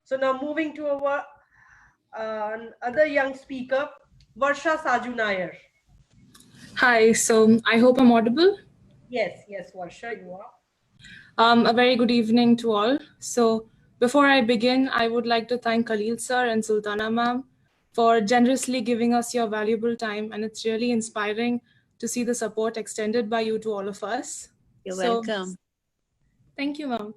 So now moving to our other young speaker, Varsha Saju Nair. Hi, so I hope I'm audible. Yes, yes, Varsha, you are. A very good evening to all. So, before I begin, I would like to thank Khalil sir and Sultana ma'am for generously giving us your valuable time, and it's really inspiring to see the support extended by you to all of us. You're So, welcome. thank you, ma'am.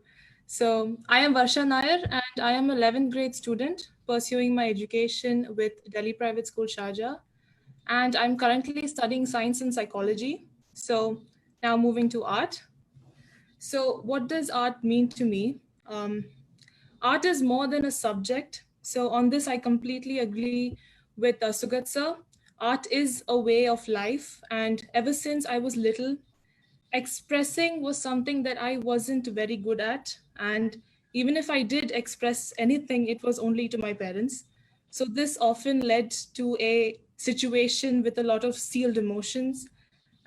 So, I am Varsha Nair, and I am an 11th grade student pursuing my education with Delhi Private School Sharjah, and I'm currently studying science and psychology. So, now moving to art. So, what does art mean to me? Art is more than a subject. So, on this, I completely agree with Sugat sir. Art is a way of life. And ever since I was little, expressing was something that I wasn't very good at. And even if I did express anything, it was only to my parents. So, this often led to a situation with a lot of sealed emotions,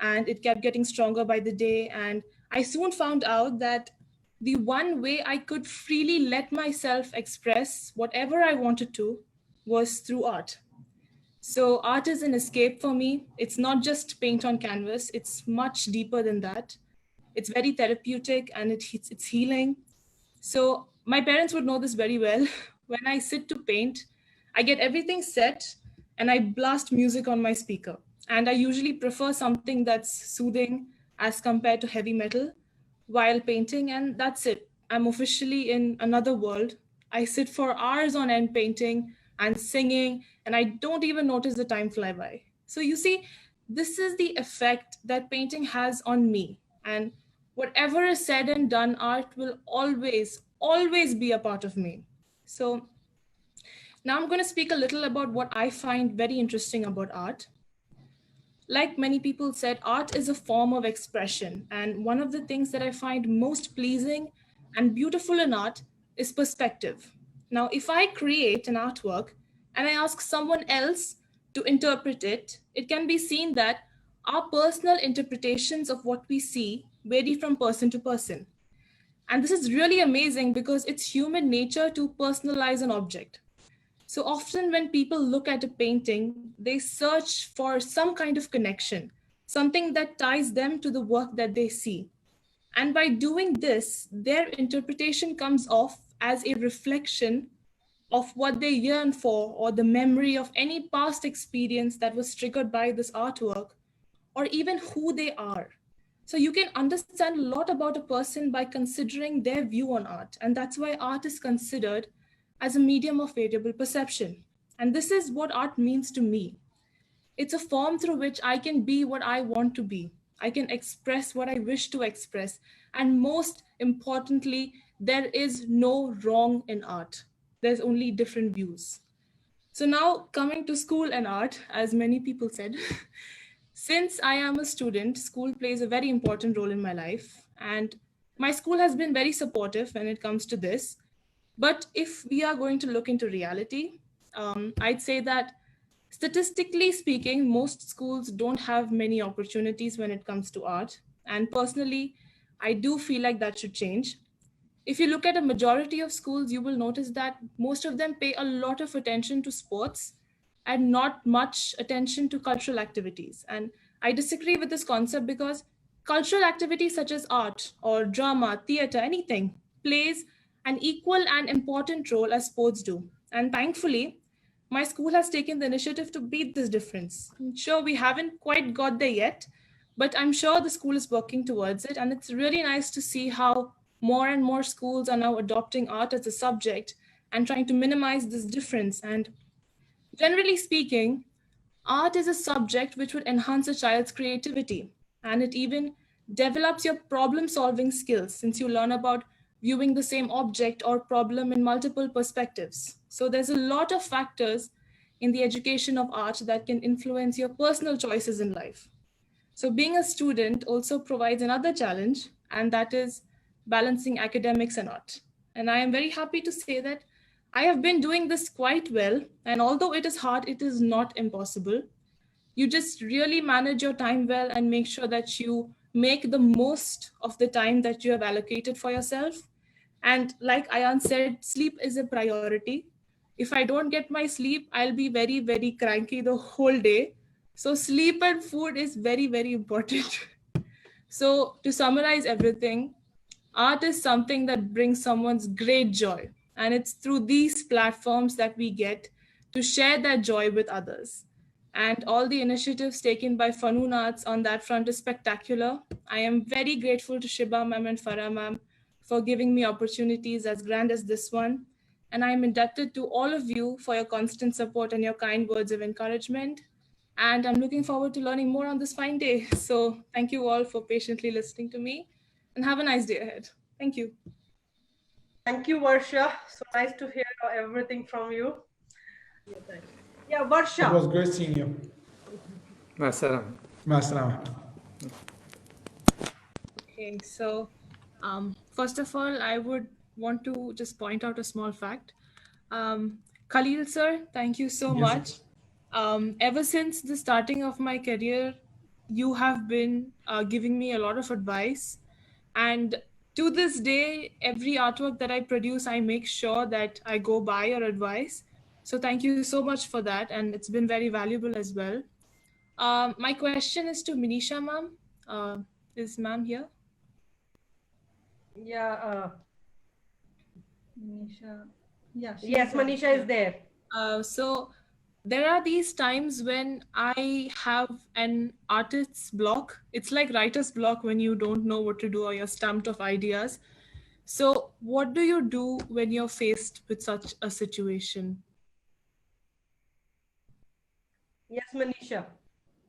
and it kept getting stronger by the day. And I soon found out that the one way I could freely let myself express whatever I wanted to was through art. So, art is an escape for me. It's not just paint on canvas, it's much deeper than that. It's very therapeutic and it's healing. So, my parents would know this very well. When I sit to paint, I get everything set and I blast music on my speaker. And I usually prefer something that's soothing as compared to heavy metal while painting, and that's it. I'm officially in another world. I sit for hours on end painting and singing, and I don't even notice the time fly by. So, you see, this is the effect that painting has on me. And whatever is said and done, art will always be a part of me. So, now I'm going to speak a little about what I find very interesting about art. Like many people said, art is a form of expression. And one of the things that I find most pleasing and beautiful in art is perspective. Now, if I create an artwork and I ask someone else to interpret it, it can be seen that our personal interpretations of what we see vary from person to person. And this is really amazing because it's human nature to personalize an object. So often, when people look at a painting, they search for some kind of connection, something that ties them to the work that they see. And by doing this, their interpretation comes off as a reflection of what they yearn for or the memory of any past experience that was triggered by this artwork or even who they are. So you can understand a lot about a person by considering their view on art. And that's why art is considered as a medium of variable perception. And this is what art means to me. It's a form through which I can be what I want to be. I can express what I wish to express. And most importantly, there is no wrong in art. There's only different views. So now coming to school and art, as many people said, since I am a student, school plays a very important role in my life. And my school has been very supportive when it comes to this. But if we are going to look into reality, I'd say that statistically speaking, most schools don't have many opportunities when it comes to art. And personally, I do feel like that should change. If you look at a majority of schools, you will notice that most of them pay a lot of attention to sports and not much attention to cultural activities. And I disagree with this concept because cultural activities such as art or drama, theater, anything plays an equal and important role as sports do. And thankfully, my school has taken the initiative to beat this difference. I'm sure we haven't quite got there yet, but I'm sure the school is working towards it. And it's really nice to see how more and more schools are now adopting art as a subject and trying to minimize this difference. And generally speaking, art is a subject which would enhance a child's creativity, and it even develops your problem solving skills since you learn about viewing the same object or problem in multiple perspectives. So there's a lot of factors in the education of art that can influence your personal choices in life. So being a student also provides another challenge, and that is balancing academics and art. And I am very happy to say that I have been doing this quite well. And although it is hard, it is not impossible. You just really manage your time well and make sure that you make the most of the time that you have allocated for yourself. And like Ayan said, sleep is a priority. If I don't get my sleep, I'll be very, very cranky the whole day. So sleep and food is very, very important. So to summarize everything, art is something that brings someone's great joy. And it's through these platforms that we get to share that joy with others. And all the initiatives taken by Funun Arts on that front is spectacular. I am very grateful to Shiba ma'am and Farah ma'am for giving me opportunities as grand as this one. And I am indebted to all of you for your constant support and your kind words of encouragement. And I'm looking forward to learning more on this fine day. So thank you all for patiently listening to me, and have a nice day ahead. Thank you. Thank you, Varsha. So nice to hear everything from you. Yeah, Varsha. It was great seeing you. Masaram. Masalam. Okay, so first of all, I would want to just point out a small fact. Khalil sir, thank you so Yes. much. Ever since the starting of my career, you have been giving me a lot of advice. And to this day, every artwork that I produce, I make sure that I go by your advice. So thank you so much for that. And it's been very valuable as well. My question is to Manisha ma'am. Is ma'am here? Yeah. Manisha. Yeah. Yes, Manisha is there. So there are these times when I have an artist's block. It's like writer's block when you don't know what to do or you're stumped of ideas. So what do you do when you're faced with such a situation? Yes, Manisha.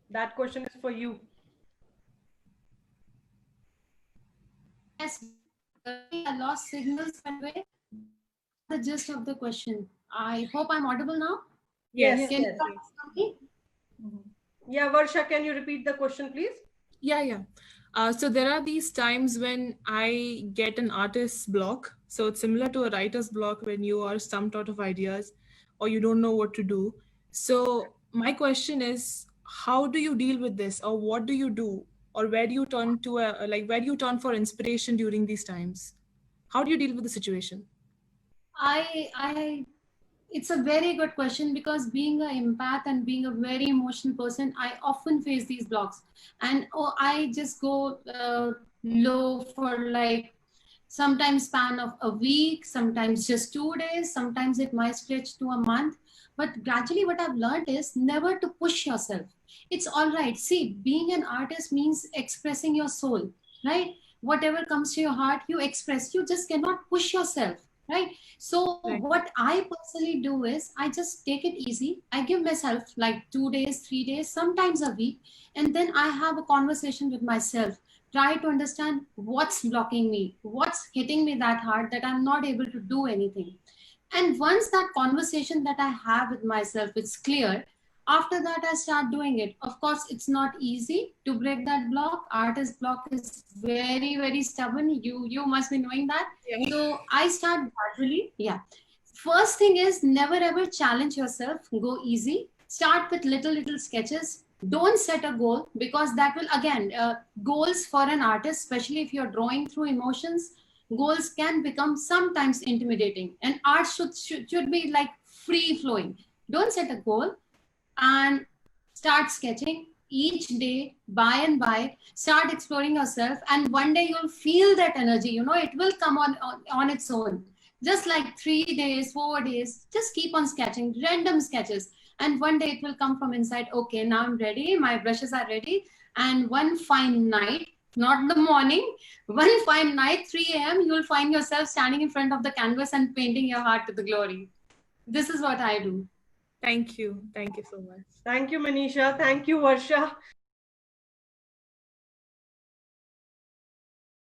That question is for you. Yes, I lost signals that way. The gist of the question. I hope I'm audible now. Yes. Can yes. you start me? Yeah, Varsha, can you repeat the question, please? Yeah. So there are these times when I get an artist's block. So it's similar to a writer's block when you are stumped out of ideas or you don't know what to do. So my question is, how do you deal with this, or what do you do, or where do you turn to where do you turn for inspiration during these times? How do you deal with the situation? I it's a very good question, because being an empath and being a very emotional person, I often face these blocks, and I just go low for like sometimes span of a week, sometimes just 2 days, sometimes it might stretch to a month. But gradually what I've learned is never to push yourself. It's all right. See, being an artist means expressing your soul, right? Whatever comes to your heart, you express. You just cannot push yourself, right? So Right. what I personally do is I just take it easy. I give myself like 2 days, 3 days, sometimes a week, and then I have a conversation with myself. Try to understand what's blocking me, what's hitting me that hard that I'm not able to do anything. And once that conversation that I have with myself is clear, after that I start doing it. Of course, it's not easy to break that block. Artist block is very, very stubborn. You must be knowing that. Yeah. So I start gradually. Yeah. First thing is never ever challenge yourself. Go easy. Start with little sketches. Don't set a goal, because that will again goals for an artist, especially if you're drawing through emotions, goals can become sometimes intimidating, and art should be like free flowing. Don't set a goal, and start sketching each day, by and by start exploring yourself, and one day you'll feel that energy, it will come on its own. Just like 3 days, 4 days, just keep on sketching random sketches, and one day it will come from inside. Okay, now I'm ready, my brushes are ready. And one fine night, not the morning, one fine night, 3 a.m., you'll find yourself standing in front of the canvas and painting your heart to the glory. This is what I do. Thank you so much. Thank you, Manisha. Thank you, Varsha.